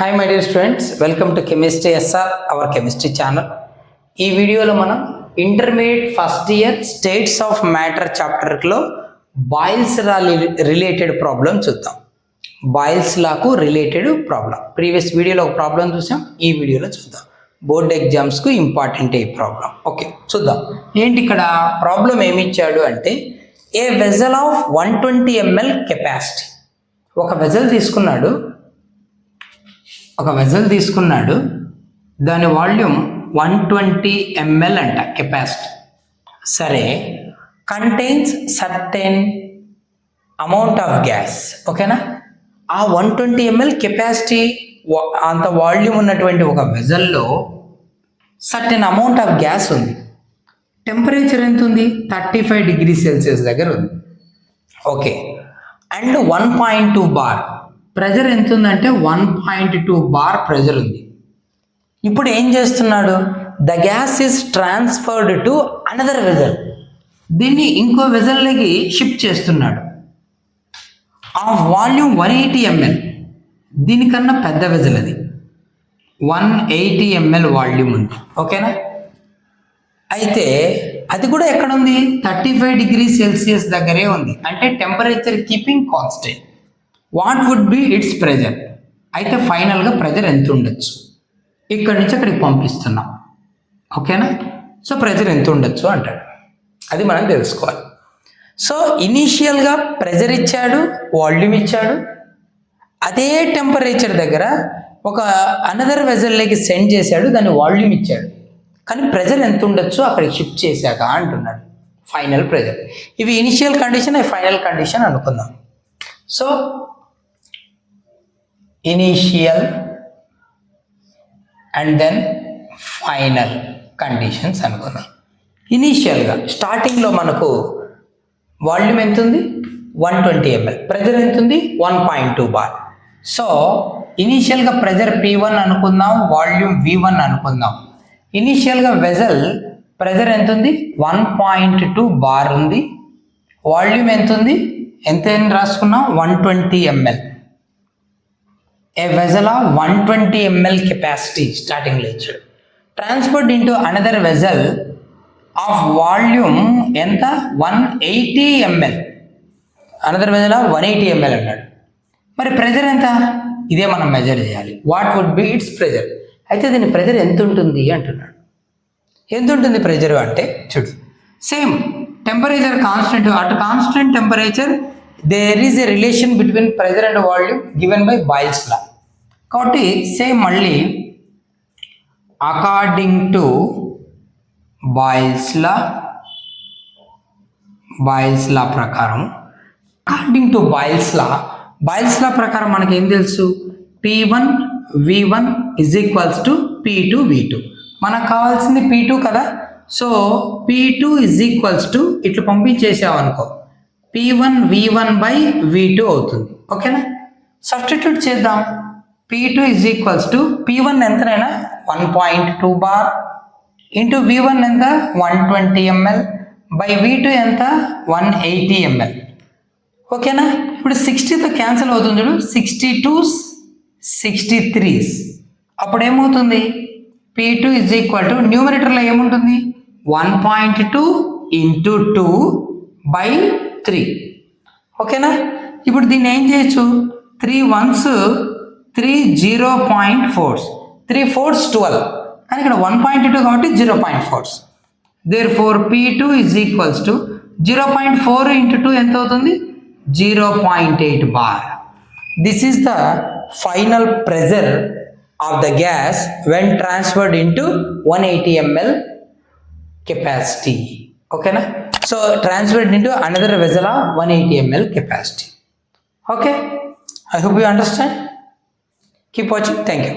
Hi my dear students, welcome to chemistry SR our chemistry channel. ఈ వీడియోలో మనం intermediate first year states of matter చాప్టర్లో Boyle's law related problem చూద్దాం. Boyle's లాకు related problem previous వీడియోలో ఒక problem చూసాం, ఈ వీడియోలో చూద్దాం. బోర్డ్ ఎగ్జామ్స్కు ఇంపార్టెంట్ ఈ ప్రాబ్లం. ఓకే, చూద్దాం. ఏంటి ఇక్కడ ప్రాబ్లం ఏమి ఇచ్చాడు అంటే, a vessel of 120 ml capacity. ఒక వెజల్ తీసుకున్నాడు, దాని వాల్యూమ్ 120 ml అంట కెపాసిటీ. సరే, contains certain amount of gas. ఓకేనా, ఆ 120 ml కెపాసిటీ అంత వాల్యూమ్ ఉన్నటువంటి ఒక వెజల్లో సర్టెన్ అమౌంట్ ఆఫ్ గ్యాస్ ఉంది. టెంపరేచర్ ఎంత ఉంది? 35 డిగ్రీ సెల్సియస్ దగ్గర ఉంది. ఓకే, అండ్ 1.2 బార్ ప్రెజర్ ఎంత ఉందంటే 1.2 బార్ ప్రెజర్ ఉంది. ఇప్పుడు ఏం చేస్తున్నాడు? The gas is transferred to another vessel. దీన్ని ఇంకో వెజల్లోకి షిఫ్ట్ చేస్తున్నాడు. Of volume 180 ml. దీనికన్నా పెద్ద వెజల్ అది, 180 ml వాల్యూమ్ ఉంది. ఓకేనా, అయితే అది కూడా ఎక్కడ ఉంది? 35 డిగ్రీ సెల్సియస్ దగ్గరే ఉంది. అంటే temperature keeping constant. What would be its pressure? అయితే ఫైనల్గా ప్రెజర్ ఎంత ఉండొచ్చు? ఇక్కడి నుంచి అక్కడికి పంపిస్తున్నాం. ఓకేనా, సో ప్రెజర్ ఎంత ఉండొచ్చు అంటాడు, అది మనం తెలుసుకోవాలి. సో ఇనీషియల్గా ప్రెజర్ ఇచ్చాడు, వాల్యూమ్ ఇచ్చాడు. అదే టెంపరేచర్ దగ్గర ఒక అనదర్ వెజల్లోకి సెండ్ చేశాడు, దాని వాల్యూమ్ ఇచ్చాడు. కానీ ప్రెజర్ ఎంత ఉండొచ్చు అక్కడికి షిఫ్ట్ చేశాక అంటున్నాడు. Final pressure. ఇవి ఇనిషియల్ కండిషన్, అవి ఫైనల్ కండిషన్ అనుకుందాం. So initial and then final conditions అనుకుందాం. ఇనీషియల్గా స్టార్టింగ్లో మనకు వాల్యూమ్ ఎంత ఉంది? 120 ml. ప్రెజర్ ఎంత ఉంది? 1.2 బార్. సో ఇనీషియల్గా ప్రెజర్ P1 అనుకుందాం, వాల్యూమ్ V1 అనుకుందాం. ఇనీషియల్గా వెజల్ ప్రెజర్ ఎంత ఉంది? 1.2 బార్ ఉంది. వాల్యూమ్ ఎంత ఉంది? ఎంత రాసుకున్నాం? 120 ml. A vessel of 120 ml capacity స్టార్టింగ్లో ఇచ్చాడు. Transport into another vessel of volume ఎంత? 180 ml. Another vessel of 180 ml అన్నాడు. మరి ప్రెజర్ ఎంత? ఇదే మనం మెజర్ చేయాలి. What would be its pressure? అయితే దీని ప్రెజర్ ఎంత ఉంటుంది అంటున్నాడు. ఎంత ఉంటుంది ప్రెజర్ అంటే, చూడు, same temperature constant. At constant temperature there is a relation between pressure and volume given by Boyle's law. కాబట్టి సేమ్ మళ్ళీ అకార్డింగ్ టు బాయిల్స్ లా ప్రకారం, అకార్డింగ్ టు బాయిల్స్ లా ప్రకారం మనకి ఏం తెలుసు? P1 V1 is equals to P2 V2. మనకు కావాల్సింది P2 కదా. So P2 is equals to ఇట్లా పంపించేసామనుకో, P1 V1 బై V2 అవుతుంది. ఓకేనా, సబ్స్టిట్యూట్ చేద్దాం. P2 is equals to P1 ఎంతనైనా 1.2 bar into V1 ఎంత? 120 ml బై V2 ఎంత? 180 ml. ఓకేనా, ఇప్పుడు 60తో క్యాన్సిల్ అవుతుంది చూడు, 62 63. అప్పుడు ఏమవుతుంది? P2 ఇజ్ ఈక్వల్ టు న్యూమరేటర్లో ఏముంటుంది? 1.2 ఇంటూ 2 బై 3. ఓకేనా, ఇప్పుడు దీన్ని ఏం చేయొచ్చు? 3 1s 3 0.4, 3 4s 12. కానీ ఇక్కడ 1.2 కాబట్టి 0.4. Therefore P2 is equals to 0.4 into 2 ఎంత అవుతుంది? 0.8 bar. This is the final pressure of the gas when transferred into 180 ml capacity. Okay na? So transferred into another vessel of 180 ml capacity. Okay, I hope you understand. Keep watching. Thank you.